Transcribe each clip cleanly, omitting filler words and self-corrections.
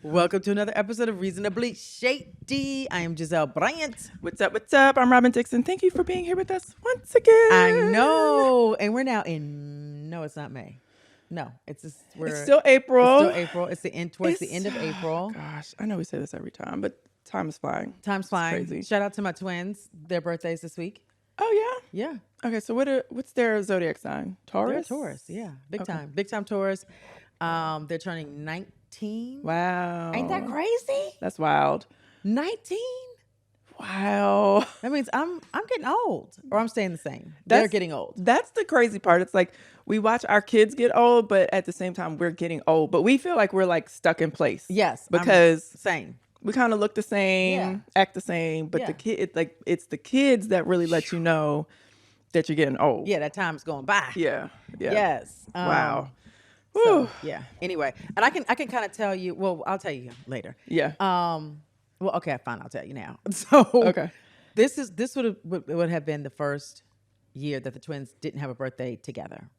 Welcome to another episode of Reasonably Shady. I am Gizelle Bryant. What's up? What's up? I'm Robyn Dixon. Thank you for being here with us once again. I know. And we're now in, no, it's not May. No, it's still April. It's still April. It's the end, towards the end of April. Gosh, I know we say this every time, but time is flying. Time's flying. Crazy. Shout out to my twins. Their birthdays this week. Oh, yeah? Yeah. Okay, so what's their zodiac sign? Taurus? They're Taurus, yeah. Big time. Big time Taurus. They're turning 19. Wow. Ain't that crazy? That's wild. 19? Wow. That means I'm getting old, or I'm staying the same. They're getting old. That's the crazy part. It's like we watch our kids get old, but at the same time we're getting old. But we feel like we're like stuck in place. Yes, because same. We kind of look the same, act the same, but it's the kids that really let you know that you're getting old. Yeah, that time's going by. Yeah. Yes. Wow. So, yeah. Anyway, and I can kind of tell you. Well, I'll tell you later. Yeah. Well, okay, fine. I'll tell you now. So, okay. This would have been the first year that the twins didn't have a birthday together.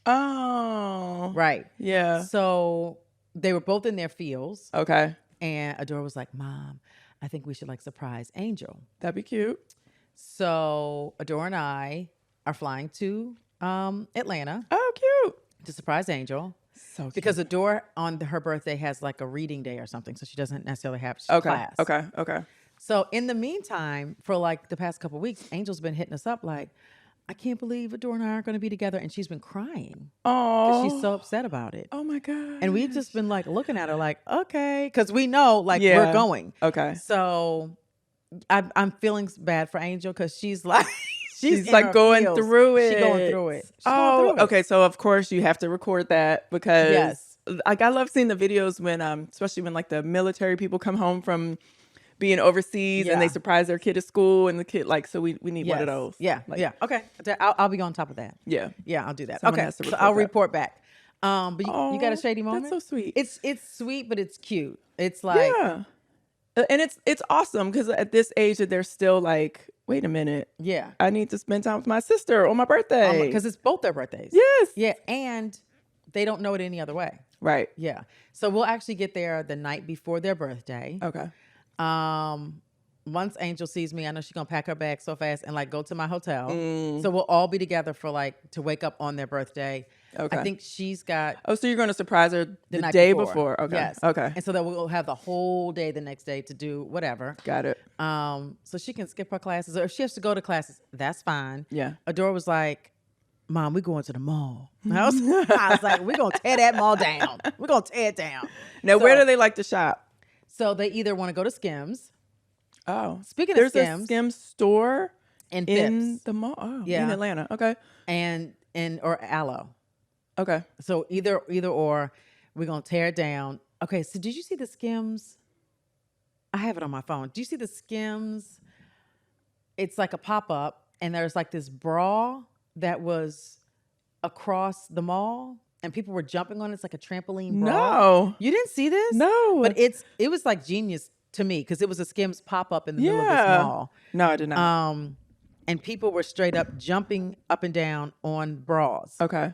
Oh. Right. Yeah. So they were both in their fields. Okay. And Adora was like, "Mom, I think we should like surprise Angel." That'd be cute. So Adora and I are flying to Atlanta. Oh, cute. To surprise Angel. So cute. Because Adora on her birthday has like a reading day or something, so she doesn't necessarily have class. Okay. So in the meantime, for like the past couple of weeks, Angel's been hitting us up like, "I can't believe Adora and I aren't going to be together," and she's been crying. Oh, she's so upset about it. Oh my god! And we've just been like looking at her like, okay, because we know like we're going. Okay. So I'm feeling bad for Angel because she's like. She's like going through it. She's going through it. Okay. So of course you have to record that because like I love seeing the videos when especially when like the military people come home from being overseas and they surprise their kid at school and the kid like, so we need one of those. Yeah. Like, yeah. Okay. I'll be on top of that. Yeah. Yeah. I'll do that. Someone Okay. So I'll report back. But you got a shady moment? That's so sweet. It's sweet, but it's cute. It's like, and it's awesome because at this age that they're still like, wait a minute. Yeah. I need to spend time with my sister on my birthday. Because it's both their birthdays. Yes. Yeah. And they don't know it any other way. Right. Yeah. So we'll actually get there the night before their birthday. Okay. Once Angel sees me, I know she's going to pack her bag so fast and like go to my hotel. So we'll all be together for like to wake up on their birthday. Okay. I think she's got. Oh, so you're going to surprise her the night day before. Okay. Yes. Okay. And so that we'll have the whole day the next day to do whatever. Got it. So she can skip her classes, or if she has to go to classes, that's fine. Yeah. Adora was like, "Mom, we're going to the mall." I was like, "We're going to tear that mall down. We're going to tear it down." Now, where do they like to shop? So they either want to go to Skims. Oh. Speaking of Skims. There's a Skims store in the mall. Oh, in Atlanta. Okay. Or Aloe. Okay. So either or, we're going to tear it down. Okay, so did you see the Skims? I have it on my phone. Do you see the Skims? It's like a pop-up, and there's like this bra that was across the mall, and people were jumping on it. It's like a trampoline bra. No. You didn't see this? No. But it was like genius to me because it was a Skims pop-up in the middle of this mall. No, I did not. And people were straight up jumping up and down on bras. Okay.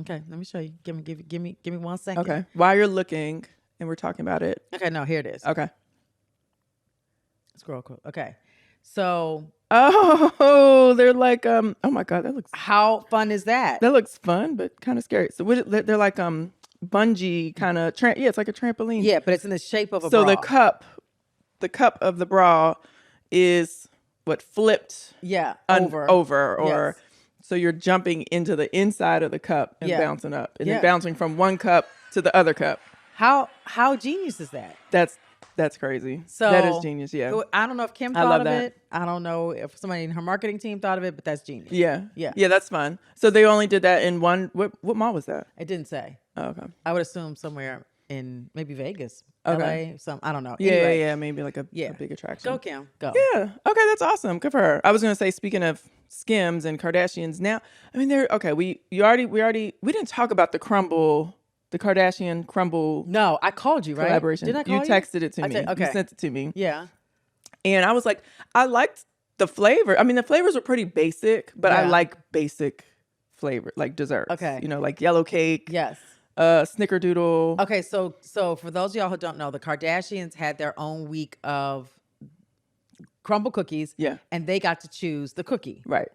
Okay, let me show you. Give me 1 second. Okay. While you're looking and we're talking about it. Okay, no, here it is. Okay. Scroll quick. Okay. So they're like oh my god, that looks how fun is that? That looks fun, but kind of scary. So they're like bungee kind of it's like a trampoline. Yeah, but it's in the shape of a bra. So the cup of the bra is what flipped over or so you're jumping into the inside of the cup and bouncing up and then bouncing from one cup to the other cup. How genius is that? That's crazy. So that is genius. Yeah. I don't know if Kim thought of it. I don't know if somebody in her marketing team thought of it, but that's genius. Yeah. That's fun. So they only did that in one. What mall was that? It didn't say. Oh, okay. I would assume somewhere in maybe Vegas. Okay. LA, I don't know. Yeah, anyway, maybe like a big attraction. Go, Kim. Go. Yeah. Okay, that's awesome. Good for her. I was gonna say, speaking of Skims and Kardashians, now I mean they're okay. We didn't talk about the Kardashian crumble. No, I called you, right? Collaboration. Did I call you? You texted it to me. Okay. You sent it to me. Yeah. And I was like, I liked the flavor. I mean, the flavors were pretty basic, but I like basic flavor, like desserts. Okay. Like yellow cake. Yes. Snickerdoodle. Okay, so for those of y'all who don't know, the Kardashians had their own week of crumble cookies. Yeah. And they got to choose the cookie. Right.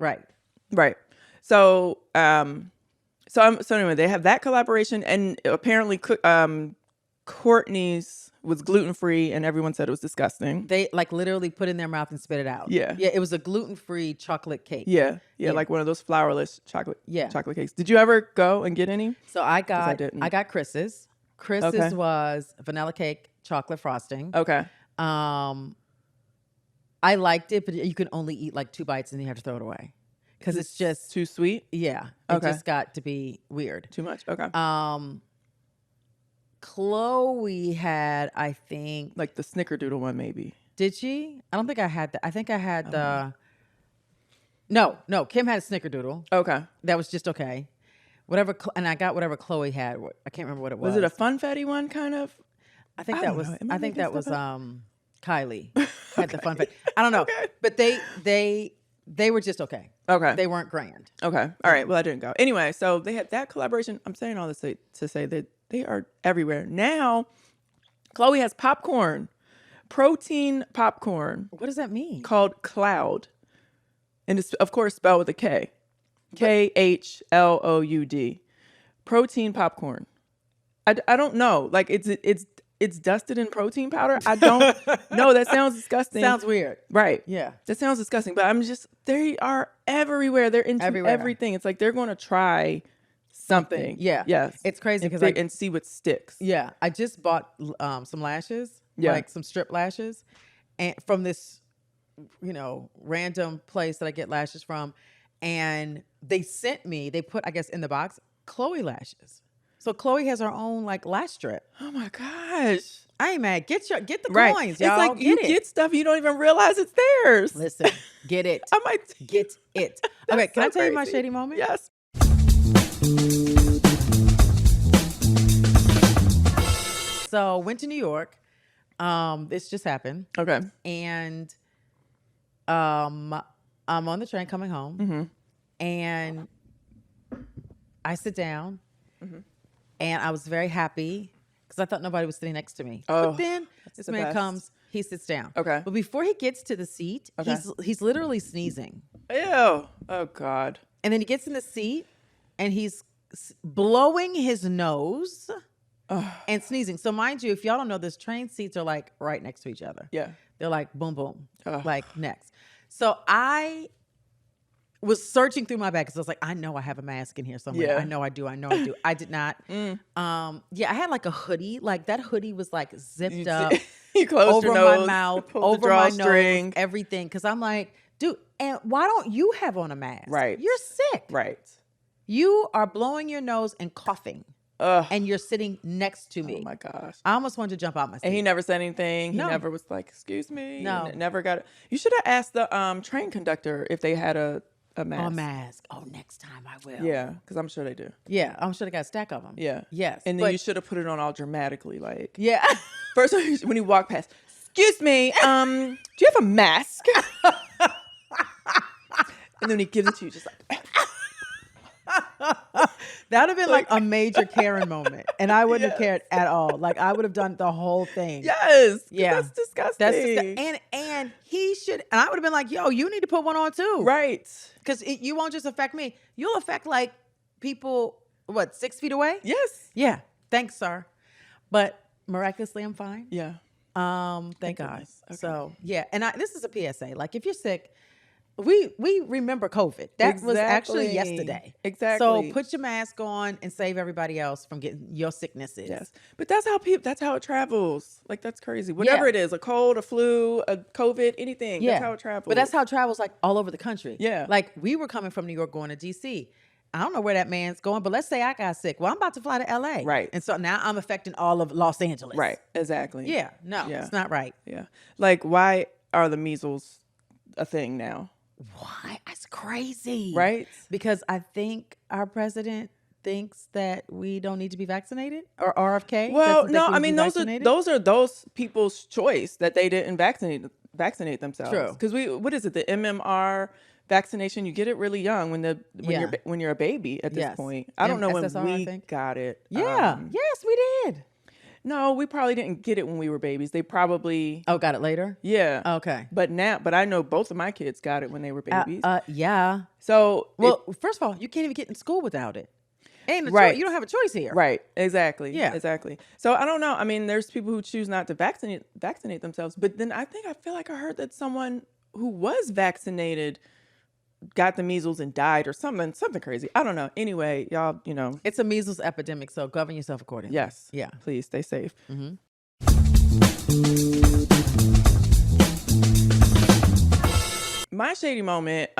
Right. So so anyway, they have that collaboration, and apparently Courtney's was gluten-free, and everyone said it was disgusting. They like literally put it in their mouth and spit it out. Yeah. Yeah, it was a gluten-free chocolate cake. Yeah, like one of those flourless chocolate cakes. Did you ever go and get any? So I got Chris's. Chris's was vanilla cake, chocolate frosting. Okay. I liked it, but you can only eat like 2 bites and you have to throw it away. Because it's just too sweet? Yeah. It just got to be weird. Too much? Okay. Chloe had, I think, like the Snickerdoodle one, maybe. Did she? I don't think I had that. I think I had the. No. Kim had a Snickerdoodle. Okay. That was just okay. Whatever, and I got whatever Chloe had. I can't remember what it was. Was it a funfetti one, kind of? I think that was. I think that was Kylie had the funfetti. I don't know, but they were just okay. Okay. They weren't grand. Okay. All right. Well, I didn't go. Anyway, so they had that collaboration. I'm saying all this to say that they are everywhere. Now, Chloe has popcorn, protein popcorn. What does that mean? Called Cloud. And it's, of course, spelled with a K. KHLOUD. Protein popcorn. I don't know. Like, it's dusted in protein powder. I don't know. That sounds disgusting. Sounds weird. Right. Yeah. That sounds disgusting. But they are everywhere. They're into everything. It's like they're going to try something. Yeah. Yes. It's crazy because and see what sticks. Yeah. I just bought some lashes. Yeah. Like some strip lashes, and from this, random place that I get lashes from, and they put, I guess, in the box, Chloe lashes. So Chloe has her own like lash strip. Oh my gosh. I ain't mad. Get the coins, y'all. It's like you get stuff you don't even realize it's theirs. Listen, get it. I might get it. Okay, can I tell you my shady moment? Yes. So went to New York. This just happened. Okay. And I'm on the train coming home, and I sit down, and I was very happy because I thought nobody was sitting next to me. Oh, but then this man comes, he sits down. Okay. But before he gets to the seat, he's literally sneezing. Ew. Oh God. And then he gets in the seat, and he's blowing his nose. And sneezing. So mind you, if y'all don't know, this train seats are like right next to each other. Yeah. They're like boom, boom, like next. So I was searching through my bag because I was like, I know I have a mask in here somewhere. Yeah. I know I do. I did not. I had like a hoodie. Like that hoodie was like zipped up. You closed over your nose, my mouth, over my nose, everything. Because I'm like, dude, and why don't you have on a mask? Right. You're sick. Right. You are blowing your nose and coughing. And you're sitting next to me. Oh my gosh. I almost wanted to jump out my seat. And he never said anything. No. He never was like, excuse me. No. Never got it. You should have asked the train conductor if they had a mask. A mask. Oh, next time I will. Yeah, because I'm sure they do. Yeah, I'm sure they got a stack of them. Yeah. Yes. And then you should have put it on all dramatically. Like, yeah. First, when you walk past, excuse me, do you have a mask? And then he gives it to you just like... That would have been like a major Karen moment, and I wouldn't have cared at all. Like I would have done the whole thing. Yes, yeah, that's disgusting. And he should, and I would have been like, "Yo, you need to put one on too." Right? Because you won't just affect me; you'll affect like people 6 feet away. Yes. Yeah. Thanks, sir. But miraculously, I'm fine. Yeah. Thank God. Okay. So yeah, and this is a PSA. Like if you're sick. We remember COVID. That was actually yesterday. Exactly. So put your mask on and save everybody else from getting your sicknesses. Yes. But that's how it travels. Like that's crazy. Whatever it is, a cold, a flu, a COVID, anything. Yeah. That's how it travels. But that's how it travels like all over the country. Yeah. Like we were coming from New York going to DC. I don't know where that man's going, but let's say I got sick. Well, I'm about to fly to LA. Right. And so now I'm affecting all of Los Angeles. Right. Exactly. Yeah. No, it's not right. Yeah. Like why are the measles a thing now? Why? That's crazy. Right? Because I think our president thinks that we don't need to be vaccinated or RFK. Well, no, I mean those are those people's choice that they didn't vaccinate themselves. True. Because what is it? The MMR vaccination, you get it really young when you're a baby at this point. I don't know when we got it. Yeah. Yes, we did. No, we probably didn't get it when we were babies. They probably got it later. Yeah. Okay. But I know both of my kids got it when they were babies. Yeah. So first of all, you can't even get in school without it. Ain't a choice. You don't have a choice here. Right. Exactly. Yeah. Exactly. So I don't know. I mean, there's people who choose not to vaccinate themselves, but then I feel like I heard that someone who was vaccinated got the measles and died or something crazy. I don't know. Anyway, y'all, it's a measles epidemic, so govern yourself accordingly. Yes. Yeah. Please stay safe. Mm-hmm. My shady moment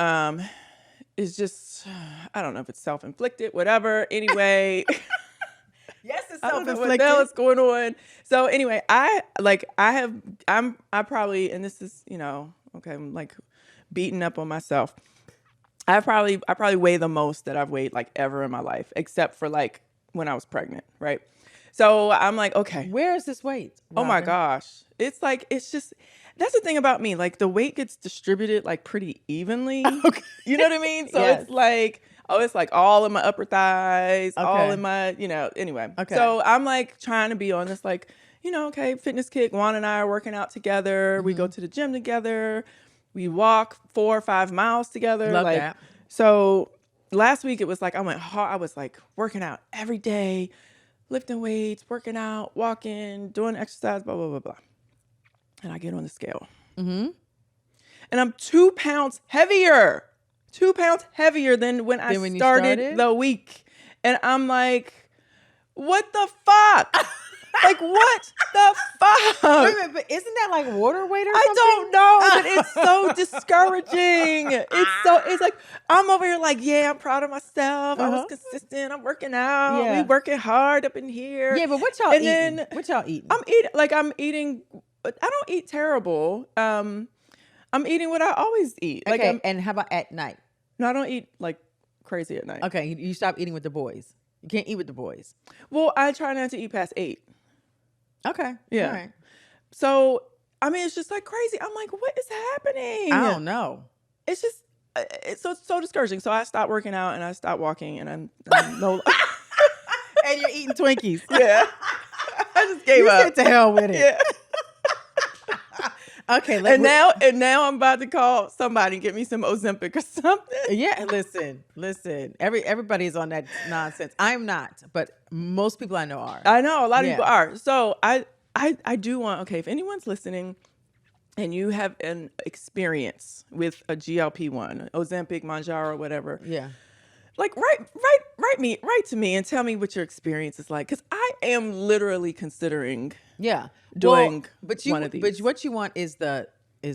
is just, I don't know if it's self-inflicted, whatever. Anyway. Yes, it's self-inflicted. I don't know what the hell is going on. So anyway, I probably, and this is, okay, I'm like beating up on myself. I probably weigh the most that I've weighed like ever in my life, except for like when I was pregnant, right? So I'm like, okay. Where is this weight, Robyn? Oh my gosh. It's just, that's the thing about me. Like the weight gets distributed like pretty evenly. Okay. You know what I mean? So It's like, it's like all in my upper thighs, all in my, anyway. Okay. So I'm like trying to be on this like, okay, fitness kick. Juan and I are working out together. Mm-hmm. We go to the gym together. We walk 4 or 5 miles together. Love that. So last week it was like I went hard. I was like working out every day, lifting weights, working out, walking, doing exercise, blah, blah, blah, blah. And I get on the scale. Mm-hmm. And I'm 2 pounds heavier. 2 pounds heavier than when I started the week. And I'm like, what the fuck? Like, what the fuck? Wait a minute, but isn't that like water weight or something? I don't know, but it's so discouraging. It's like, I'm over here like, yeah, I'm proud of myself. I was consistent. I'm working out. Yeah. We working hard up in here. Yeah, but what y'all eating? What y'all eating? I'm eating, I don't eat terrible. I'm eating what I always eat. Okay, like, and how about at night? No, I don't eat like crazy at night. Okay, you stop eating with the boys. You can't eat with the boys. Well, I try not to eat past 8. Okay. Yeah. All right. So, I mean, it's just like crazy. I'm like, what is happening? I don't know. It's just, it's so discouraging. So I stopped working out and I stopped walking and I'm no. And you're eating Twinkies. Yeah. I just gave up. You said to hell with it. Yeah. Okay. And now I'm about to call somebody and get me some Ozempic or something. Yeah. Listen. Everybody's on that nonsense. I'm not, but most people I know are. I know a lot of people are. So I do want, okay, if anyone's listening and you have an experience with a GLP-1, Ozempic, Mounjaro, whatever. Yeah. Like write to me and tell me what your experience is like. Cause I am literally considering doing one of these. But what you want is the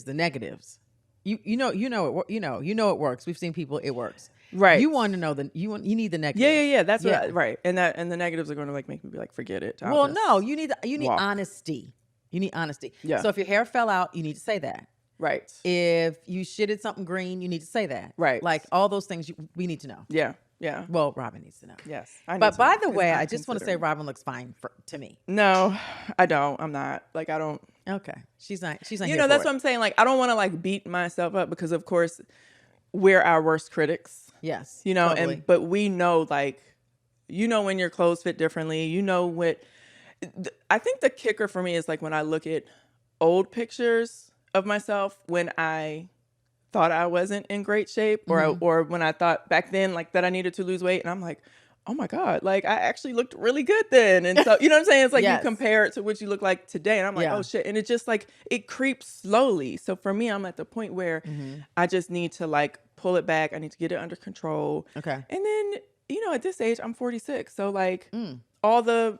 negatives. You know it works. We've seen people, it works. Right. You want to know you need the negatives. Yeah. That's right. And the negatives are going to like make me be like, forget it. Well, no, you need honesty. You need honesty. Yeah. So if your hair fell out, you need to say that. Right. If you shitted something green, you need to say that. Right. Like all those things we need to know. Yeah. Well, Robyn needs to know. Yes. But by the way, I just want to say Robyn looks fine to me. No, I don't. I'm not. Like, I don't. Okay. She's not. That's what I'm saying. Like, I don't want to like beat myself up because of course we're our worst critics. Yes. Totally. But we know, like, when your clothes fit differently, what, I think the kicker for me is like when I look at old pictures of myself when I thought I wasn't in great shape or when I thought back then like that I needed to lose weight and I'm like, oh my God, like I actually looked really good then. And so, you know what I'm saying? It's like you compare it to what you look like today and I'm like, oh shit. And it just like, it creeps slowly. So for me, I'm at the point where I just need to like pull it back. I need to get it under control. Okay. And then, at this age, I'm 46. So like all the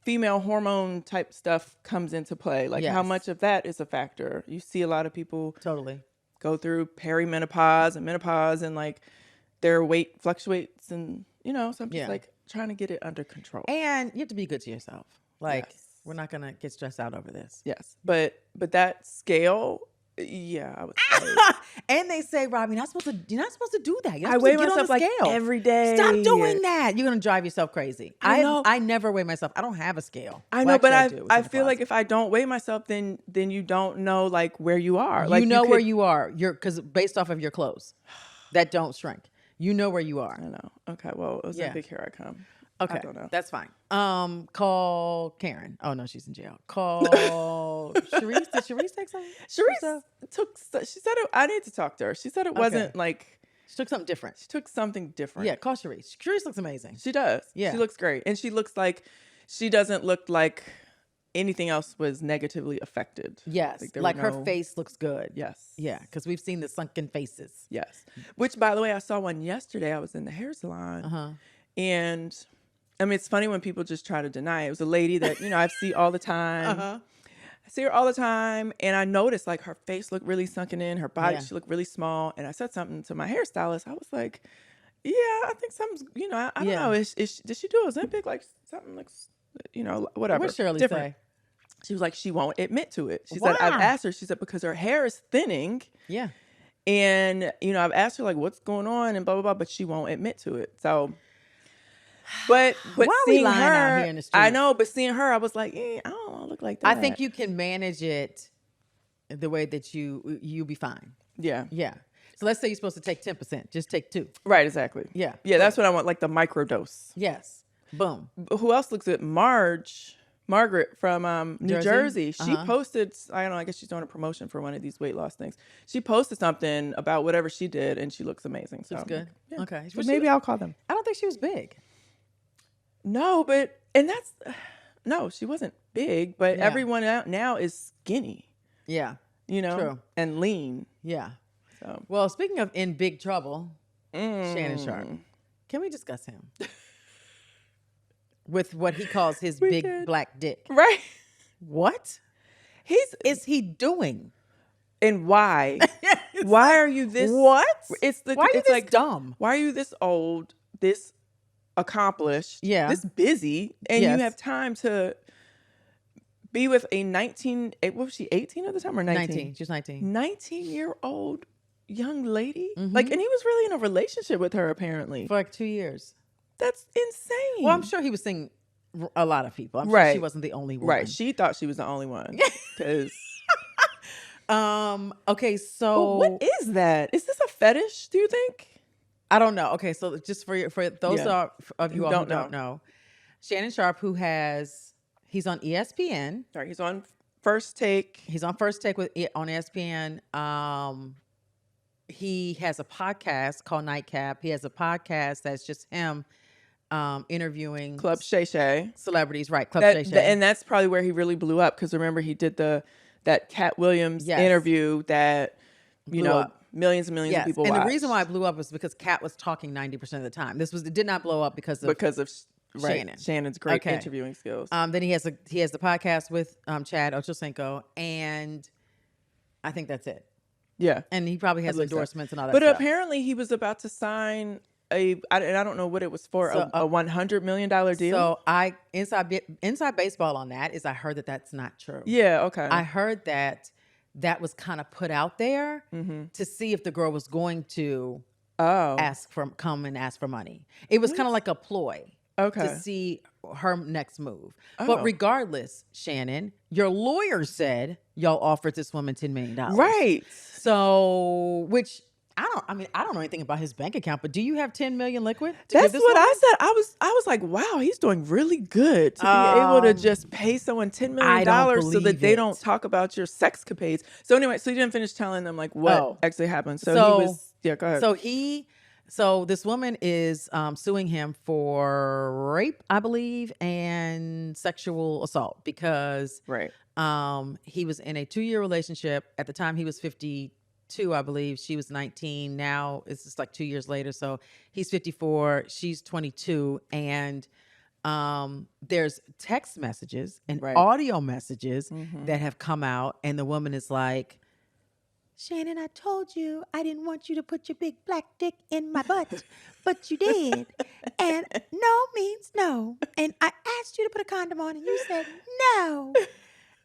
female hormone type stuff comes into play. Like how much of that is a factor? You see a lot of people totally go through perimenopause and menopause and like their weight fluctuates and so I'm just like trying to get it under control. And you have to be good to yourself. Like we're not gonna get stressed out over this. Yes. But that scale Yeah, I would say. And they say, Rob, you're not supposed to do that. You're not I supposed weigh to get myself on the scale every day. Stop doing that. You're gonna drive yourself crazy. I know. I never weigh myself. I don't have a scale. I know, but I feel like if I don't weigh myself, then you don't know like where you are. You know where you are. Because based off of your clothes that don't shrink, you know where you are. I know. Okay, well, Ozempic, here I come. Okay, I don't know. That's fine. Call Karen. Oh no, she's in jail. Call Sharice. Did Sharice take something? Sharice took. She said I need to talk to her. She said it wasn't like she took something different. She took something different. Yeah, call Sharice. Sharice looks amazing. She does. Yeah, she looks great, and she doesn't look like anything else was negatively affected. Yes, like her face looks good. Yes. Yeah, because we've seen the sunken faces. Yes. Which, by the way, I saw one yesterday. I was in the hair salon, and. I mean, it's funny when people just try to deny it. It was a lady that, I see all the time. I see her all the time. And I noticed like her face looked really sunken in, her body, she looked really small. And I said something to my hairstylist. I was like, yeah, I think something's, I don't know. Did she do Ozempic? Like something like, whatever. What'd Shirley different. say? She was like, she won't admit to it. She said, I've asked her, she said, because her hair is thinning. Yeah. And, I've asked her like, what's going on and blah, blah, blah, but she won't admit to it. So... But seeing her, out here in the streets? I know, but seeing her, I was like, I don't want to look like that. I think you can manage it the way that you'll be fine. Yeah. Yeah. So let's say you're supposed to take 10%. Just take 2. Right, exactly. Yeah. Yeah, that's what I want, like the microdose. Yes. Boom. Who else looks good? Margaret from New Jersey. She posted, I don't know, I guess she's doing a promotion for one of these weight loss things. She posted something about whatever she did, and she looks amazing. So looks good. Yeah. Okay. But maybe I'll call them. I don't think she was big. No, no, she wasn't big, but everyone out now is skinny. Yeah. True. And lean. Yeah. So. Well, speaking of in big trouble, Shannon Sharpe, can we discuss him? With what he calls his big black dick. Right. What? Is he doing? And why? Why are you this? What? Why are you this dumb? Why are you this old, this accomplished, this busy, and you have time to be with a 19, what was she, 18 at the time or 19? She was 19. 19-year-old young lady? Like, and he was really in a relationship with her apparently. For like 2 years. That's insane. Well, I'm sure he was seeing a lot of people. I'm sure she wasn't the only one. Right. She thought she was the only one. Because... okay, so... But what is that? Is this a fetish, do you think? I don't know. Okay, so just for those of you all who don't know, Shannon Sharpe, he's on ESPN. Right, he's on First Take. He's on First Take on ESPN. He has a podcast called Nightcap. He has a podcast that's just him interviewing Club Shay Shay celebrities, right? Club Shay Shay, and that's probably where he really blew up because remember he did that Cat Williams interview that blew up. Millions and millions of people watched. And the reason why it blew up was because Kat was talking 90% of the time. It did not blow up because of Shannon. Shannon's great interviewing skills. Then he has the podcast with Chad Ochocinco, and I think that's it. Yeah, and he probably has endorsements and all that. But stuff. Apparently, he was about to sign I don't know what it was for, a $100 million deal. So inside baseball on that is I heard that that's not true. Yeah, okay. I heard that was kind of put out there to see if the girl was going to come and ask for money. It was kind of like a ploy to see her next move. But regardless, Shannon, your lawyer said y'all offered this woman $10 million. Right. So, which I don't know anything about his bank account, but do you have $10 million liquid? That's what woman? I said. I was like, wow, he's doing really good to be able to just pay someone $10 million so that they don't talk about your sexcapades. So anyway, so you didn't finish telling them like what actually happened. So he was, go ahead. So this woman is suing him for rape, I believe, and sexual assault because he was in a 2-year relationship. At the time, he was 52, I believe. She was 19. Now it's just like 2 years later. So he's 54. She's 22. And there's text messages and audio messages that have come out. And the woman is like, Shannon, I told you I didn't want you to put your big black dick in my butt, but you did. And no means no. And I asked you to put a condom on and you said no.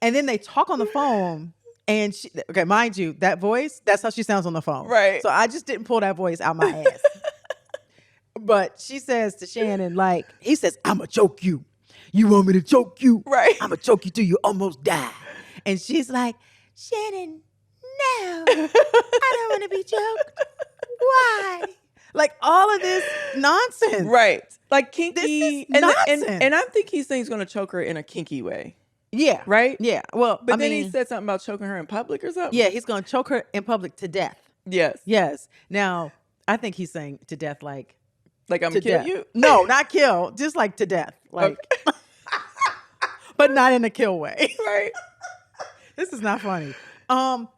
And then they talk on the phone And okay, mind you, that voice, that's how she sounds on the phone. Right. So I just didn't pull that voice out my ass. But she says to Shannon, like, he says, "I'ma choke you. You want me to choke you? Right. I'ma choke you till you almost die." And she's like, "Shannon, no, I don't want to be choked. Why?" Like all of this nonsense. Right. Like kinky. This is nonsense. And I think he's saying he's going to choke her in a kinky way. Yeah. Right? Yeah. Well, but then he said something about choking her in public or something. Yeah, he's going to choke her in public to death. Yes. Yes. Now, I think he's saying to death like I'm going to kill you? No, not kill. Just like to death. Like, okay. But not in a kill way. Right. This is not funny.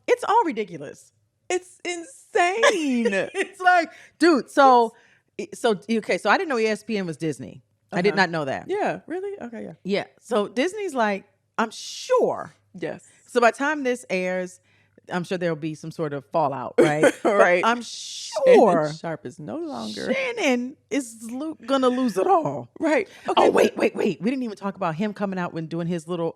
It's all ridiculous. It's insane. It's like, dude, so okay, so I didn't know ESPN was Disney. I did not know that. Yeah, really? Okay, yeah. Yeah. So Disney's like, I'm sure. Yes. So by the time this airs, I'm sure there'll be some sort of fallout, right? Right. But I'm sure Shannon Sharpe is no longer. Shannon is gonna lose it all. Right. Okay. Oh, wait. We didn't even talk about him coming out when doing his little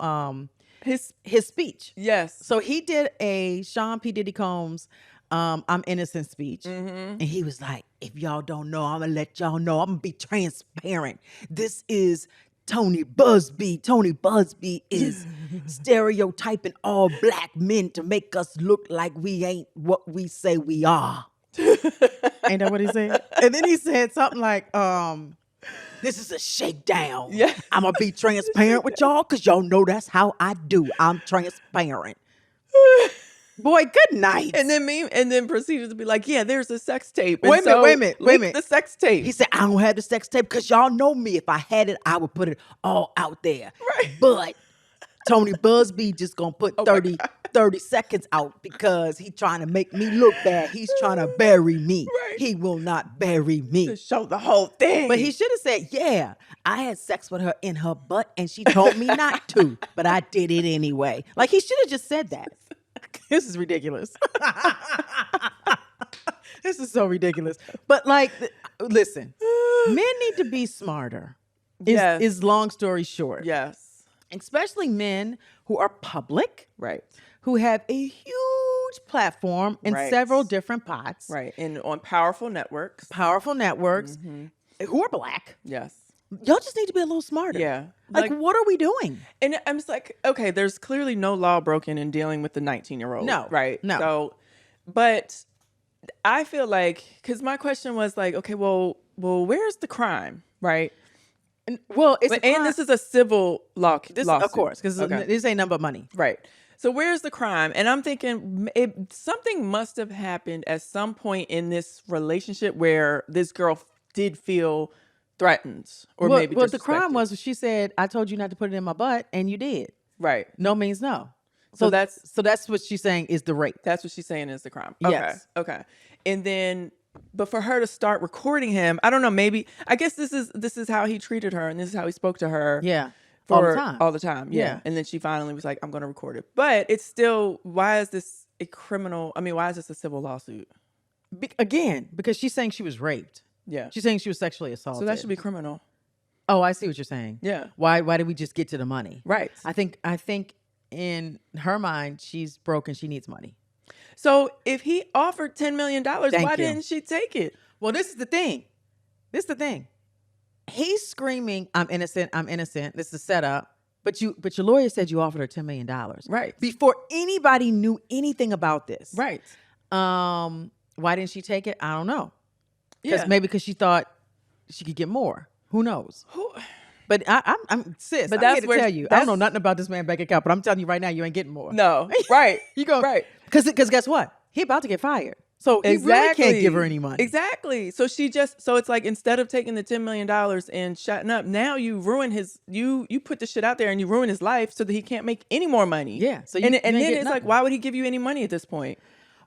his speech. Yes. So he did a Sean P. Diddy Combs I'm innocent speech. Mm-hmm. And he was like, "If y'all don't know, I'm gonna let y'all know. I'm gonna be transparent. This is Tony Busby. Tony Busby is stereotyping all black men to make us look like we ain't what we say we are." Ain't that what he said? And then he said something like, "This is a shakedown. Yeah. I'm gonna be transparent with y'all because y'all know that's how I do. I'm transparent." Boy, good night. And then proceeded to be like, "Yeah, there's a sex tape." Wait a minute. The sex tape. He said, "I don't have the sex tape because y'all know me. If I had it, I would put it all out there." Right. But Tony Busby just gonna put 30 seconds out because he trying to make me look bad. He's trying to bury me. Right. He will not bury me. To show the whole thing. But he should have said, "Yeah, I had sex with her in her butt and she told me not to, but I did it anyway." Like he should have just said that. This is ridiculous. This is so ridiculous. But like, listen, men need to be smarter. Yes. Is long story short. Yes. Especially men who are public. Right. Who have a huge platform in several different pots. Right. And on powerful networks. Mm-hmm. Who are black. Yes. Y'all just need to be a little smarter. Yeah. Like what are we doing? And I'm just like, okay, there's clearly no law broken in dealing with the 19-year-old. No. Right? No. So, but I feel like, because my question was like, okay, well, where's the crime? Right? Well, and this is a civil lawsuit. Of course, because this ain't nothing but money. Right. So where's the crime? And I'm thinking something must have happened at some point in this relationship where this girl did feel threatened or maybe disrespected. The crime was she said, "I told you not to put it in my butt," and you did. Right. No means no. So that's what she's saying is the rape. That's what she's saying is the crime. Yes. Okay. And then, but for her to start recording him, I don't know. Maybe I guess this is how he treated her, and this is how he spoke to her. Yeah. All the time. Yeah. And then she finally was like, "I'm going to record it." But it's still, why is this a criminal? I mean, why is this a civil lawsuit? Again, because she's saying she was raped. Yeah. She's saying she was sexually assaulted. So that should be criminal. Oh, I see what you're saying. Yeah. Why did we just get to the money? Right. I think in her mind, she's broke and she needs money. So if he offered $10 million, why didn't she take it? Well, this is the thing. He's screaming, "I'm innocent, I'm innocent. This is a setup." But your lawyer said you offered her $10 million. Right. Before anybody knew anything about this. Right. Why didn't she take it? I don't know. Yeah. Because she thought she could get more. Who knows? But I'm sis. But I'm here to tell you, I don't know nothing about this man's bank account, but I'm telling you right now, you ain't getting more. No. Right. You go right. Because guess what? He about to get fired. So he really can't give her any money. Exactly. So it's like, instead of taking the $10 million and shutting up, now you ruin you put the shit out there and you ruin his life so that he can't make any more money. Yeah. So then it's like, why would he give you any money at this point?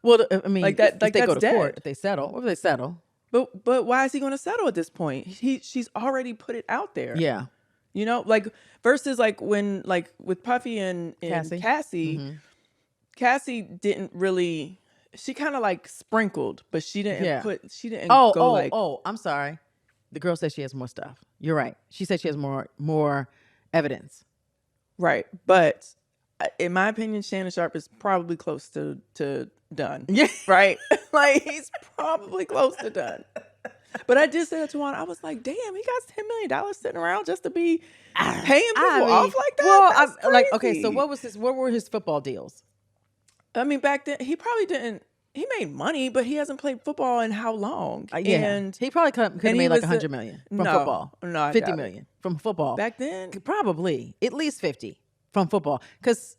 Well, I mean, like that, if they go to dead. court, if they settle. But why is he going to settle at this point? She's already put it out there. Yeah. You know, like versus like when like with Puffy and Cassie. Mm-hmm. Cassie didn't really. She kind of like sprinkled, but she didn't Oh, I'm sorry. The girl said she has more stuff. You're right. She said she has more evidence. Right. But in my opinion, Shannon Sharpe is probably close to done. Yeah. Right? Like, he's probably close to done. But I did say that to Juan. I was like, damn, he got $10 million sitting around just to be paying people off like that? Well, That's crazy. like, okay, so what were his football deals? I mean, back then, he probably didn't. He made money, but he hasn't played football in how long? Yeah, and he probably could have made like $100 million from football. No, 50 million from football back then. Probably at least 50 from football because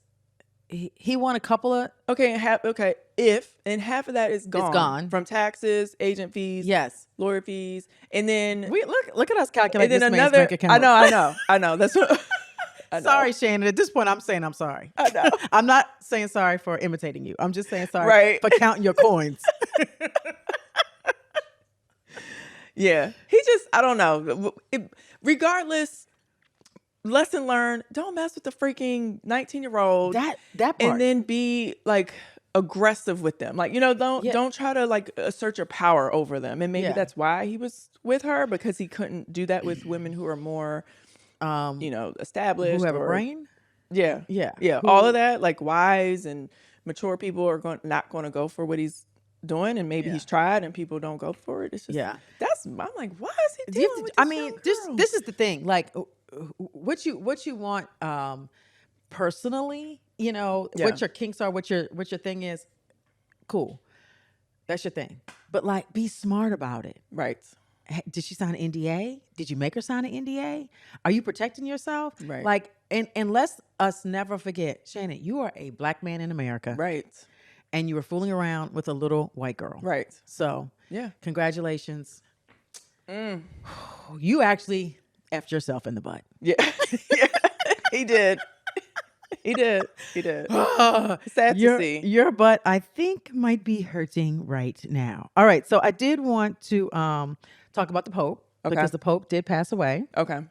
he won a couple of half of that is gone. It's gone from taxes, agent fees, yes, lawyer fees, and then we look at us calculating. And then this man's bank account. I know. That's what. Sorry, Shannon. At this point, I'm saying I'm sorry. I know. I'm not saying sorry for imitating you. I'm just saying sorry for counting your coins. Yeah. He just, I don't know. Regardless, lesson learned, don't mess with the freaking 19-year-old. That part. And then be like aggressive with them. Like, don't try to like assert your power over them. And maybe that's why he was with her, because he couldn't do that with women who are more established. Who have a brain? Yeah. All of that, like wise and mature people are not going to go for what he's doing, and maybe he's tried and people don't go for it. It's just I'm like, why is he dealing with this this is the thing. Like, what you want personally, what your kinks are, what your thing is. Cool, that's your thing. But like, be smart about it. Right. Did she sign an NDA? Did you make her sign an NDA? Are you protecting yourself? Right. Like, and let's us never forget, Shannon, you are a black man in America. Right. And you were fooling around with a little white girl. Right. So, congratulations. Mm. You actually effed yourself in the butt. Yeah. He did. He did. Sad to see. Your butt, I think, might be hurting right now. All right. So I did want to talk about the Pope. Okay. Because the Pope did pass away. Okay.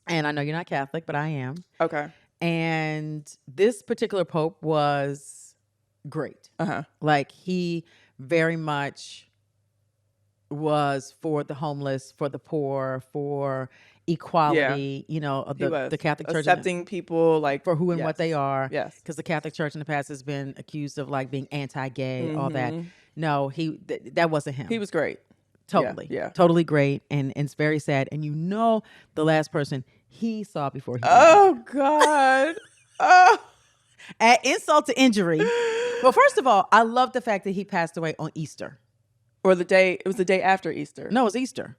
And I know you're not Catholic, but I am. Okay. And this particular Pope was great. Uh-huh. Like, he very much was for the homeless, for the poor, for equality, of the Catholic Church. Accepting people like for who and what they are. Yes. Because the Catholic Church in the past has been accused of like being anti-gay, all that. No, that wasn't him. He was great. Totally. Yeah. Totally great. And it's very sad. And the last person he saw before he died. Oh, God. Oh. At insult to injury. Well, first of all, I love the fact that he passed away on Easter. Or it was the day after Easter. No, it was Easter.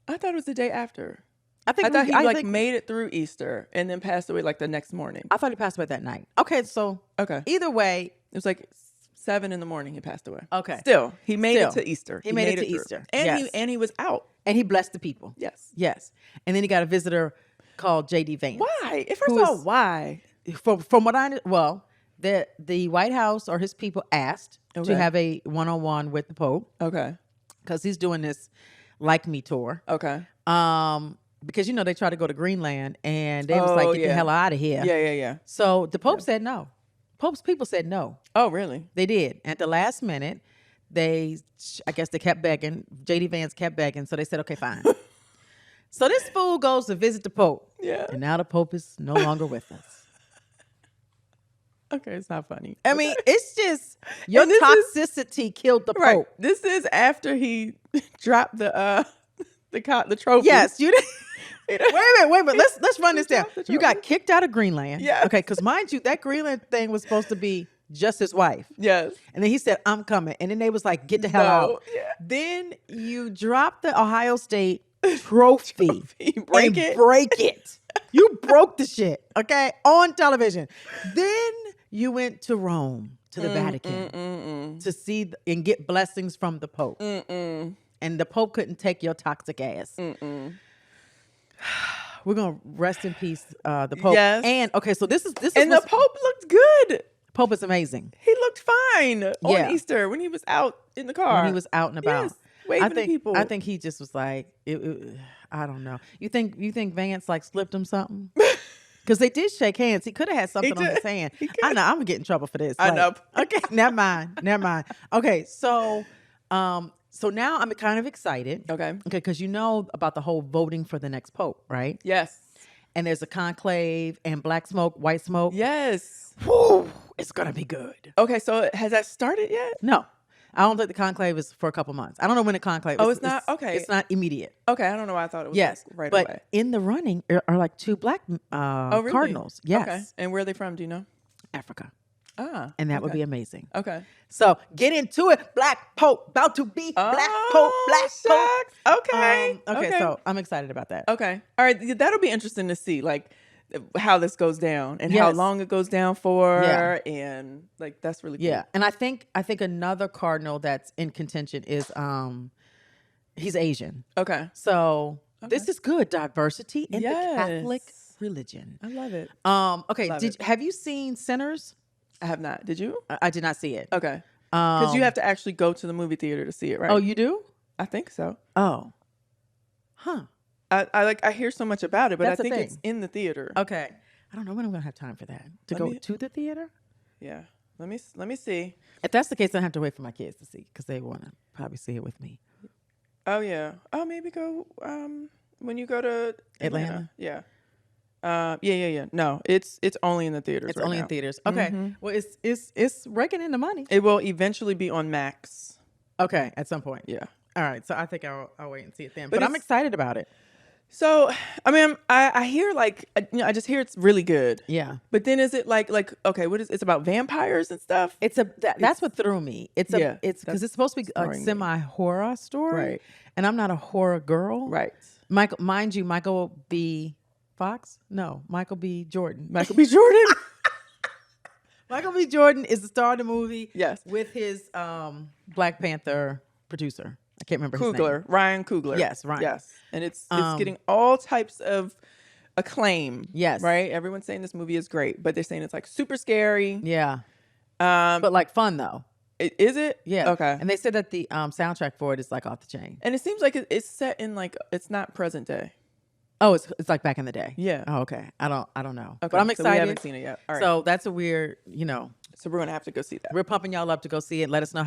I thought it was the day after. I thought he made it through Easter and then passed away like the next morning. I thought he passed away that night. Okay, so either way, it was like 7 a.m. he passed away. Okay. Still, he made it to Easter. He made it to Easter. And he was out. And he blessed the people. Yes. And then he got a visitor called J.D. Vance. Why? First of all, why? From what I the White House or his people asked to have a one-on-one with the Pope. Okay. Because he's doing this Like Me tour. Okay. Because they tried to go to Greenland and they was like, get the hell out of here. Yeah. So the Pope said no. Pope's people said no. Oh, really? They did. At the last minute, I guess they kept begging. J.D. Vance kept begging. So they said, okay, fine. So this fool goes to visit the Pope. Yeah. And now the Pope is no longer with us. Okay, it's not funny. I mean, it's just your toxicity killed the Pope. Right. This is after he dropped the trophy. Yes, you did. Wait a minute. Let's run this down. You got kicked out of Greenland. Yeah. Okay, because mind you, that Greenland thing was supposed to be just his wife. Yes. And then he said, I'm coming. And then they was like, get the hell out. Yeah. Then you dropped the Ohio State trophy. Break it. You broke the shit, okay, on television. Then you went to Rome, to the Vatican, to see and get blessings from the Pope. And the Pope couldn't take your toxic ass. We're gonna rest in peace, the Pope. Yes. And okay, so this is and the Pope looked good. Pope is amazing. He looked fine on Easter when he was out in the car. When he was out and about. Yes, waving to people. I think he just was like, I don't know. You think Vance like slipped him something? Because they did shake hands. He could have had something on his hand. I know. I'm gonna get in trouble for this. I know. Okay, never mind. Okay, so now I'm kind of excited. Okay, because you know about the whole voting for the next Pope, right? Yes. and there's a conclave and black smoke, white smoke. Yes. Whew, it's gonna be good. Okay, so has that started yet? No. I don't think the conclave is for a couple months. I don't know when the conclave is. Oh, it's not? Okay. It's not immediate. Okay, I don't know why I thought it was yes, right but away. in the running are like 2 black really? cardinals. Yes. Okay. And where are they from? Do you know? Africa. Ah. And that would be amazing. Okay. So get into it. Black Pope. About to be Black Pope. Black Pope. Okay. Okay. So I'm excited about that. Okay. All right. That'll be interesting to see, like, how this goes down and how long it goes down for. Yeah. And like, that's really cool. Yeah. And I think another cardinal that's in contention is he's Asian. Okay. So this is good. Diversity in the Catholic religion. I love it. Okay. Have you seen Sinners? I have not. Did you? I did not see it. Okay. Because you have to actually go to the movie theater to see it, right? Oh, you do? I think so. Oh. Huh. I hear so much about it, but That's I think it's in the theater. Okay. I don't know when I'm gonna have time for that. Go to the theater? Yeah. Let me see. If that's the case, then I have to wait for my kids to see because they want to probably see it with me. Oh yeah. Oh, maybe go when you go to Atlanta. Yeah. Yeah. No, it's only in the theaters. It's only in theaters. Okay. Mm-hmm. Well, it's raking in the money. It will eventually be on Max. Okay, at some point. Yeah. All right. So I think I'll wait and see it then. But I'm excited about it. So I mean, I hear like I just hear it's really good. Yeah. But then is it like okay? What is it's about vampires and stuff? That's what threw me. It's because it's supposed to be a semi-horror story, right? And I'm not a horror girl, right? Michael B. Fox? No, Michael B. Jordan. Michael B. Jordan. Michael B. Jordan is the star of the movie. Yes. With his Black Panther producer. I can't remember his name. Ryan Coogler. Yes, Ryan. Yes. And it's getting all types of acclaim. Yes. Right? Everyone's saying this movie is great, but they're saying it's like super scary. Yeah. But like fun though. Is it? Yeah. Okay. And they said that the soundtrack for it is like off the chain. And it seems like it's set in like it's not present day. Oh, it's like back in the day. Yeah. Oh, okay. I don't know. Okay. But I'm excited. So we haven't seen it yet. All right. So that's a weird, So we're gonna have to go see that. We're pumping y'all up to go see it. Let us know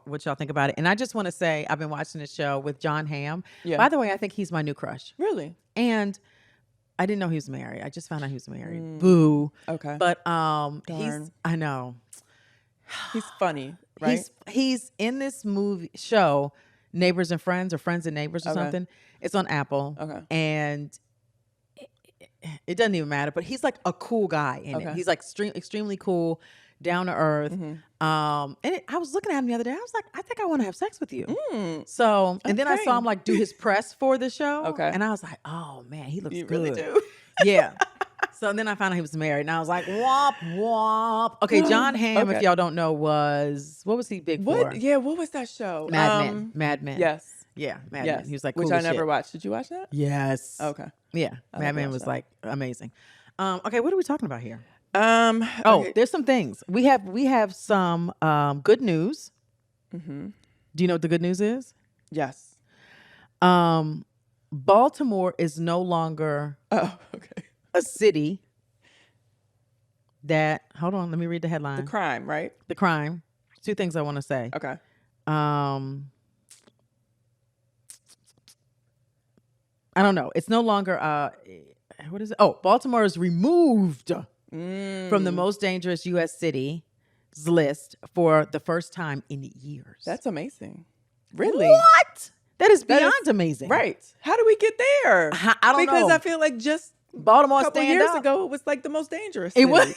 what y'all think about it. And I just want to say I've been watching this show with John Hamm. Yeah. By the way, I think he's my new crush. Really? And I didn't know he was married. I just found out he was married. Boo. Okay. But I know. He's funny, right? He's in this show, Neighbors and Friends or Friends and Neighbors or something. It's on Apple. Okay. And it doesn't even matter, but he's like a cool guy in it. He's like extremely cool, down to earth. Mm-hmm. And I was looking at him the other day. I was like, I think I want to have sex with you. So, and then I saw him like do his press for the show. Okay. And I was like, oh man, he looks good. Really do. Yeah. So then I found out he was married, and I was like, womp womp. Okay, John Hamm, if y'all don't know, what was he big for? Yeah, what was that show? Mad Men. Yes. Yeah, Mad Men. He was like, which I never watched. Did you watch that? Yes. Okay. Yeah, Mad Men was like amazing. Okay, what are we talking about here? Okay. There's some things. We have some good news. Mm-hmm. Do you know what the good news is? Yes. Baltimore is no longer a city that, hold on, let me read the headline. The crime, right? The crime. 2 things I want to say. Okay. I don't know. It's no longer, what is it? Oh, Baltimore is removed from the most dangerous U.S. cities list for the first time in years. That's amazing. Really? What? That is beyond amazing. Right. How do we get there? I don't know. Because I feel like just Baltimore a couple years ago, it was like the most dangerous city. It was.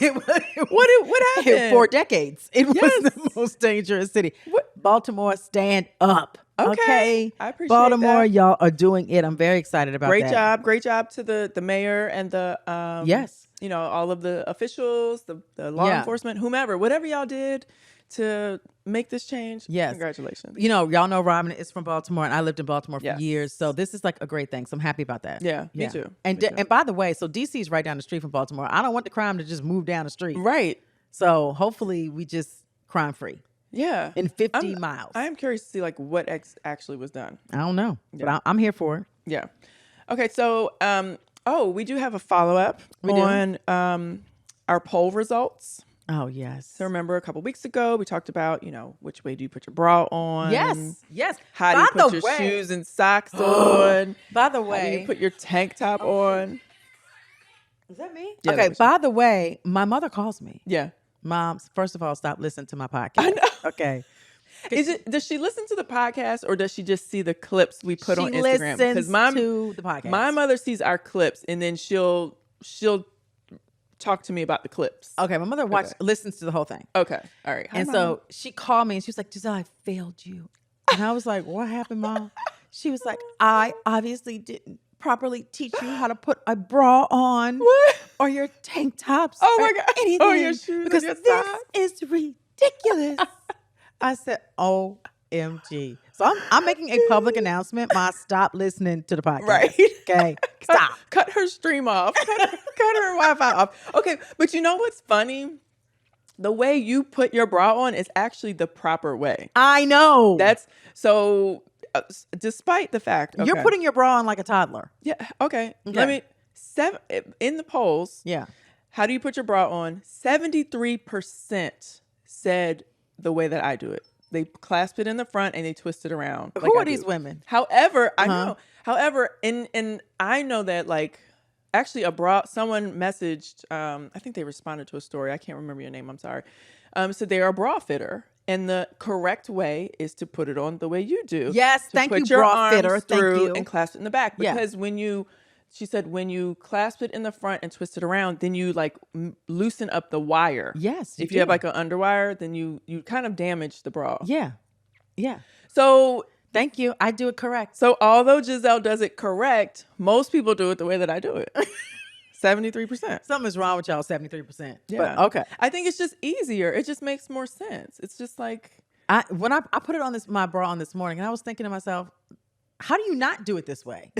What happened? For decades, it was the most dangerous city. Baltimore, stand up. Okay. I appreciate Baltimore, that. y'all are doing it. I'm very excited about that. Great job to the mayor and the yes. All of the officials, the law enforcement, whomever, whatever y'all did to make this change. Yes. Congratulations. Y'all know Robyn is from Baltimore, and I lived in Baltimore for years. So this is like a great thing. So I'm happy about that. Yeah. Me too. And by the way, so DC is right down the street from Baltimore. I don't want the crime to just move down the street. Right. So hopefully we just crime free. Yeah. In 50 miles. I am curious to see like what actually was done. I don't know. Yeah. But I'm here for it. Yeah. Okay. So, we do have a follow-up on our poll results. Oh, yes. So remember a couple weeks ago, we talked about, which way do you put your bra on? Yes. How do you put your shoes and socks on? By the way. How do you put your tank top on? Is that me? Yeah, okay. By the way, my mother calls me. Yeah. Moms, first of all, stop listening to my podcast. I know. Okay. Does she listen to the podcast or does she just see the clips we put on Instagram? She listens to the podcast. My mother sees our clips and then she'll talk to me about the clips. Okay, my mother listens to the whole thing. Okay, all right. Hi, Mom. So she called me and she was like, Gizelle, I failed you. And I was like, what happened, Mom? She was like, I obviously didn't properly teach you how to put a bra on. What? Or your tank tops. Oh my God. Anything. Or your shoes. Because your this is ridiculous. I said, OMG. So I'm making a public announcement. Ma, stop listening to the podcast. Right. Okay. Stop. Cut her stream off. Cut her Wi-Fi off. Okay. But you know what's funny? The way you put your bra on is actually the proper way. I know. That's so despite the fact. Okay. You're putting your bra on like a toddler. Yeah. Okay. Let me, in the polls. Yeah. How do you put your bra on? 73% said the way that I do it. They clasp it in the front and they twist it around. Who are these women? However, I know. However, and I know that like actually someone messaged, I think they responded to a story. I can't remember your name. I'm sorry. So they are a bra fitter. And the correct way is to put it on the way you do. Yes, thank you, bra fitter. Thank you. And clasp it in the back. Because she said when you clasp it in the front and twist it around, then you like loosen up the wire. Yes. If you have like an underwire, then you kind of damage the bra. Yeah. Yeah. So thank you. I do it correct. So although Gizelle does it correct, most people do it the way that I do it. 73%. Something's wrong with y'all, 73%. Yeah. But okay. I think it's just easier. It just makes more sense. It's just like when I put it on my bra on this morning, and I was thinking to myself, how do you not do it this way?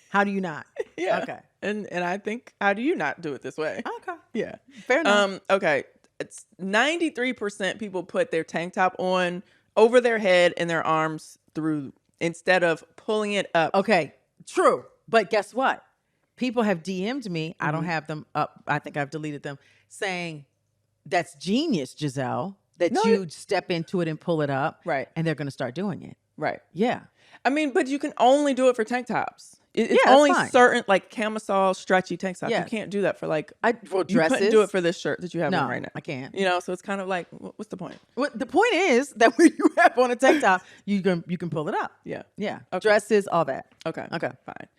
How do you not? Yeah. Okay. And I think, how do you not do it this way? Okay. Yeah. Fair enough. Okay. It's 93% people put their tank top on over their head and their arms through instead of pulling it up. Okay. True. But guess what? People have DM'd me. I don't have them up. I think I've deleted them saying that's genius, Gizelle, that you step into it and pull it up. Right. And they're going to start doing it. Right. Yeah. I mean, but you can only do it for tank tops. It's Yeah, only fine. certain like camisole, stretchy tank tops. Yeah. You can't do that for like for you dresses. couldn't do it for this shirt that you have No, on right now. I can't. You know, so it's kind of like, what's the point? Well, the point is that when you have on a tank top, you can pull it up. Yeah. Yeah. Okay. Dresses, all that. Okay. Okay. Fine.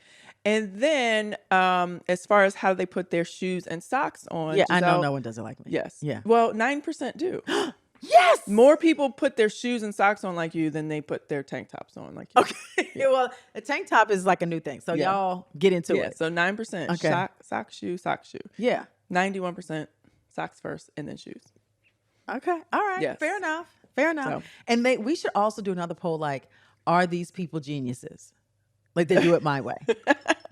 And then, as far as how they put their shoes and socks on, Yeah, Gizelle, I know no one does it like me. Yes. Yeah. Well, 9% do. Yes. More people put their shoes and socks on like you than they put their tank tops on like you. Okay. Yeah. Well, a tank top is like a new thing, so y'all get into it. So 9%. Okay. Sock, shoe. Yeah. 91% socks first and then shoes. Okay. All right. Yes. Fair enough. Fair enough. So. And we should also do another poll like, are these people geniuses? Like they do it my way.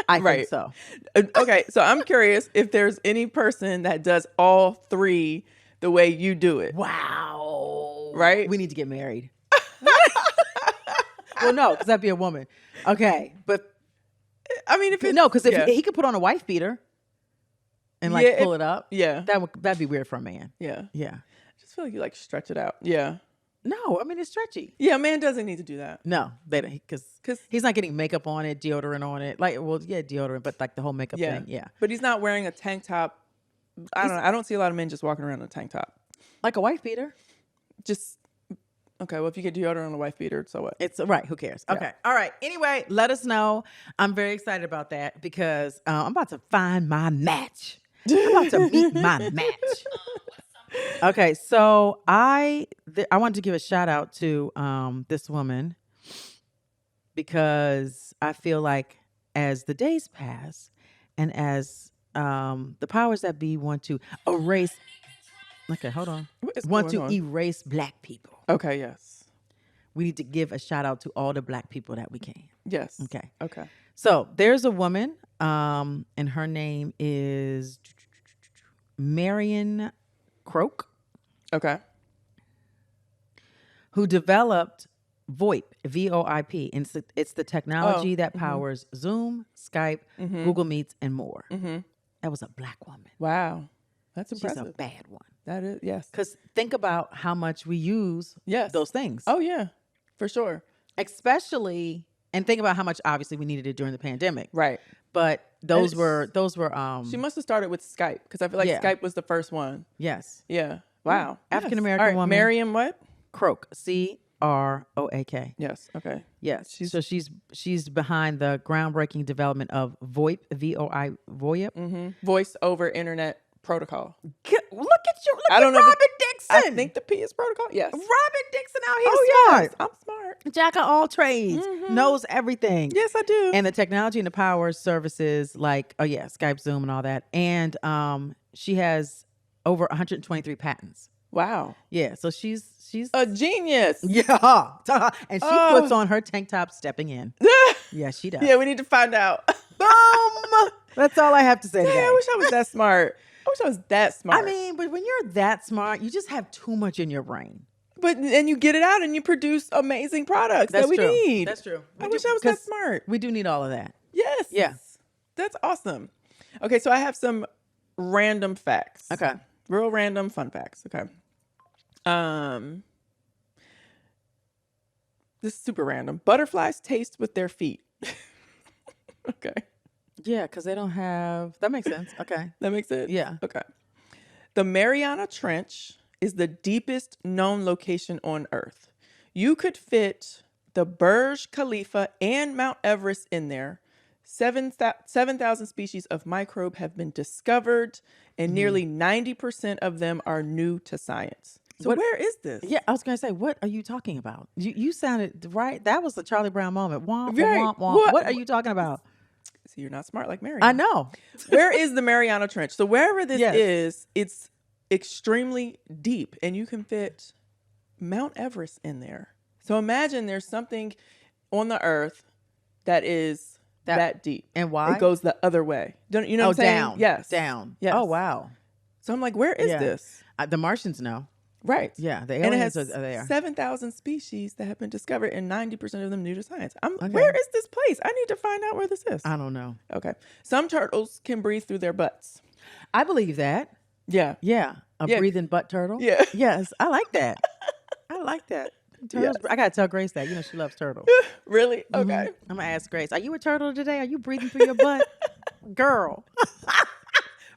I think so. Okay. So I'm curious if there's any person that does all three the way you do it. Wow. Right? We need to get married. Well, no, because that'd be a woman. Okay. But I mean, if he could put on a wife beater and like pull it up. Yeah. That'd be weird for a man. Yeah. Yeah. I just feel like you like stretch it out. Yeah. No, I mean, it's stretchy. Yeah, a man doesn't need to do that. No, they don't, because he's not getting makeup on it, deodorant on it. Like, well, yeah, deodorant, but like the whole makeup thing. Yeah. But he's not wearing a tank top. I don't know. I don't see a lot of men just walking around in a tank top. Like a wife beater. Just, okay, well, if you get deodorant on a wife beater, so what? It's right. Who cares? Okay. Yeah. All right. Anyway, let us know. I'm very excited about that because I'm about to find my match. I'm about to meet my match. Okay, so I wanted to give a shout out to this woman because I feel like as the days pass and as the powers that be want to erase, okay, hold on, erase Black people. Okay, yes. We need to give a shout out to all the Black people that we can. Yes. Okay. Okay. So there's a woman, and her name is Marian Croak. Okay. Who developed VoIP, VoIP. And it's the technology that powers Zoom, Skype, Google Meets, and more. That was a Black woman. Wow. That's impressive. She's a bad one. That is, yes. Because think about how much we use those things. Oh, yeah. For sure. Especially, and think about how much, obviously, we needed it during the pandemic. Right. But those were She must have started with Skype because I feel like Skype was the first one. Yes. Yeah. Wow. African American woman. Marian what? Croak. Croak. Yes. Okay. Yes. So she's behind the groundbreaking development of VoIP, VoIP. Mm-hmm. Voice over Internet Protocol. Look at Robyn Dixon. I think the P is protocol. Yes. Robyn Dixon out here smart. Yes, I'm smart. Jack of all trades, knows everything. Yes, I do. And the technology and the power services like Skype, Zoom, and all that. And she has over 123 patents. Wow. Yeah. So she's a genius. Yeah. And she puts on her tank top stepping in. Yeah, she does. Yeah, we need to find out. Boom. That's all I have to say today. I wish I was that smart. I mean, but when you're that smart, you just have too much in your brain. And you get it out and you produce amazing products that we need. That's true. I wish I was that smart. We do need all of that. Yes. Yeah. That's awesome. Okay, so I have some random facts. Okay. Real random fun facts. Okay. This is super random. Butterflies taste with their feet. Okay. Yeah, because they don't have... That makes sense. Okay. That makes sense? Yeah. Okay. The Mariana Trench is the deepest known location on Earth. You could fit the Burj Khalifa and Mount Everest in there. 7,000 species of microbe have been discovered, and nearly 90% of them are new to science. So where is this? Yeah, I was going to say, what are you talking about? You sounded right. That was the Charlie Brown moment. Womp, womp, womp. What are you talking about? So you're not smart like Marian. I know. Where is the Mariana Trench? So wherever this is, it's extremely deep, and you can fit Mount Everest in there. So imagine there's something on the Earth that is that deep. And why? It goes the other way. Don't you know what I'm saying? Down. Yes. Down. Yes. Oh, wow. So I'm like, where is this? The Martians know. Right. Yeah, the aliens are there. 7,000 species that have been discovered, and 90% of them new to science. Where is this place? I need to find out where this is. I don't know. Okay. Some turtles can breathe through their butts. I believe that. Yeah. Yeah. A breathing butt turtle. Yeah. Yes. I like that. I like that. Turtles. Yes. I got to tell Grace that. You know, she loves turtles. Really? Okay. I'm going to ask Grace, are you a turtle today? Are you breathing through your butt? Girl.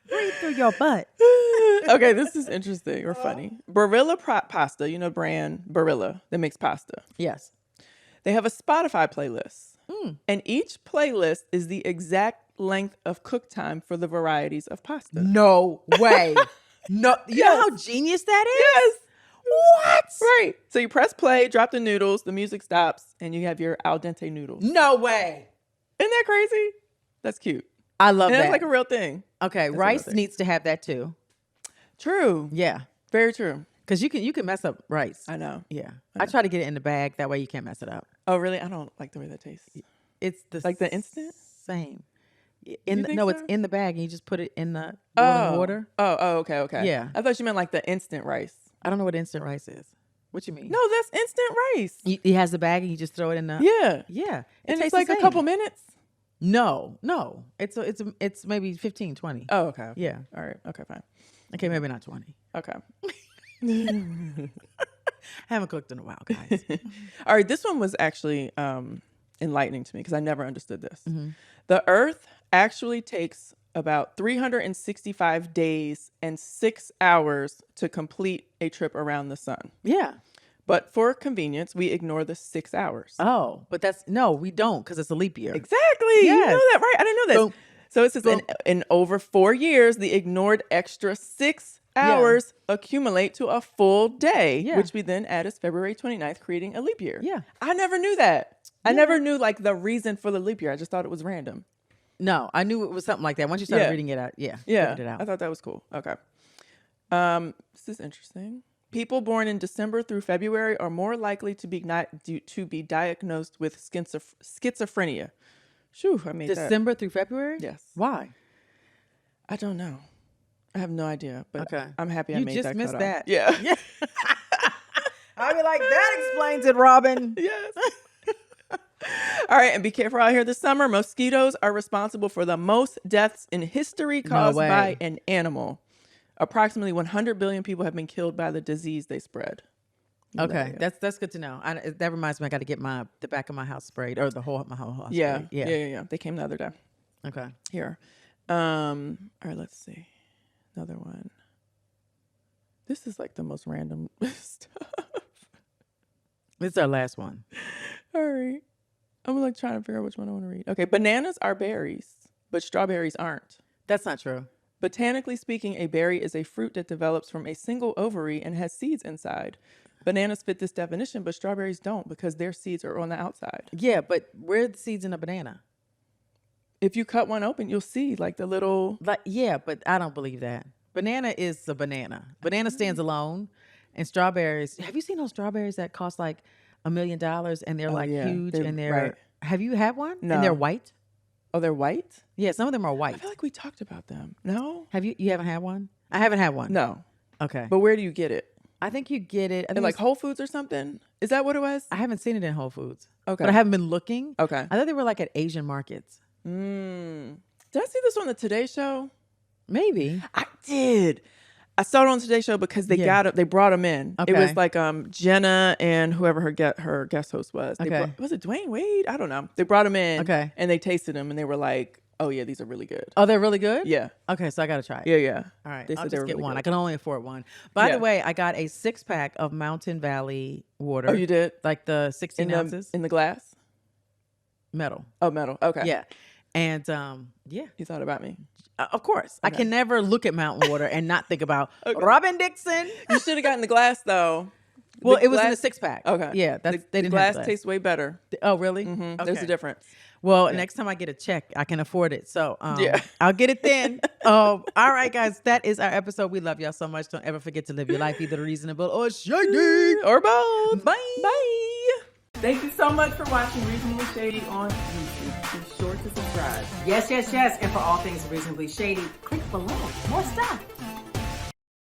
Breathe through your butt. Okay, this is interesting or funny. Barilla pasta, you know brand Barilla that makes pasta. Yes. They have a Spotify playlist. And each playlist is the exact length of cook time for the varieties of pasta. No way. No. You know how genius that is? Yes. What? Right. So you press play, drop the noodles, the music stops, and you have your al dente noodles. No way. Isn't that crazy? That's cute. I love that. That's like a real thing. Okay, that's rice needs to have that too. True. Yeah. Very true. Because you can mess up rice. I know. Yeah. I try to get it in the bag. That way you can't mess it up. Oh, really? I don't like the way that tastes. It's the like the instant? Same. So? It's in the bag and you just put it in the boiling water. Oh, okay. Yeah. I thought you meant like the instant rice. I don't know what instant rice is. What you mean? No, that's instant rice. He has the bag and you just throw it in the... Yeah. Yeah. And it's like a couple minutes? No. It's maybe 15, 20. Oh, okay. Yeah. All right. Okay, fine. Okay, maybe not 20. Okay. Haven't cooked in a while, guys. All right, this one was actually enlightening to me because I never understood this. The Earth actually takes about 365 days and 6 hours to complete a trip around the sun. Yeah. But for convenience, we ignore the 6 hours. Oh, but we don't because it's a leap year. Exactly. Yes. You know that, right? I didn't know this. Boom. So it says in over 4 years, the ignored extra 6 hours accumulate to a full day, which we then add as February 29th, creating a leap year. Yeah. I never knew that. I never knew like the reason for the leap year. I just thought it was random. No, I knew it was something like that. Once you started reading it out, figured it out. I thought that was cool. Okay. This is interesting. People born in December through February are more likely to be diagnosed with schizophrenia. Shoo, I made December through February? Yes. Why? I don't know. I have no idea, but okay. I'm happy I made that. You just missed that. Yeah. I'll be like, that explains it, Robyn. Yes. All right, and be careful out here this summer. Mosquitoes are responsible for the most deaths in history caused by an animal. Approximately 100 billion people have been killed by the disease they spread. Okay, that's good to know. That reminds me, I got to get the back of my house sprayed, or my whole house. Yeah, sprayed. yeah. They came the other day. Okay. Here. All right, let's see. Another one. This is like the most random stuff. This is our last one. All right. I'm like trying to figure out which one I want to read. Okay. Bananas are berries, but strawberries aren't. That's not true. Botanically speaking, a berry is a fruit that develops from a single ovary and has seeds inside. Bananas fit this definition, but strawberries don't because their seeds are on the outside. Yeah, but where are the seeds in a banana? If you cut one open, you'll see like the little... Yeah, but I don't believe that. Banana is a banana. Banana stands alone. And strawberries, have you seen those strawberries that cost like $1 million and they're huge and they're... Right. Have you had one? No. And they're white? Oh, they're white? Yeah, some of them are white. I feel like we talked about them. No? You haven't had one? I haven't had one. No. Okay. But where do you get it? I think you get it. In like Whole Foods or something? Is that what it was? I haven't seen it in Whole Foods. Okay. But I haven't been looking. Okay. I thought they were like at Asian markets. Did I see this on the Today Show? Maybe. I did. I saw it on the Today Show because they brought them in. Okay. It was like Jenna and whoever her guest host was. Okay. Was it Dwayne Wade? I don't know. They brought them in. Okay. And they tasted them and they were like, oh yeah, these are really good. Oh, they're really good? Yeah. Okay, so I got to try it. Yeah. All right. They I'll said just get really one. good. I can only afford one. By the way, I got a 6-pack of Mountain Valley water. Oh, you did? Like the 16 ounces. In the glass? Metal. Oh, metal. Okay. Yeah. And yeah. You thought about me? Of course. Okay. I can never look at mountain water and not think about Robyn Dixon. You should have gotten the glass though. Well, it was in a 6-pack. Okay. Yeah. They didn't glass have tastes way better. Oh, really? Mm-hmm. Okay. There's a difference. Well, next time I get a check, I can afford it. So I'll get it then. All right, guys. That is our episode. We love y'all so much. Don't ever forget to live your life either reasonable or shady. Or both. Bye. Bye. Thank you so much for watching Reasonably Shady on YouTube. Be sure to subscribe. Yes. And for all things Reasonably Shady, click below. More stuff.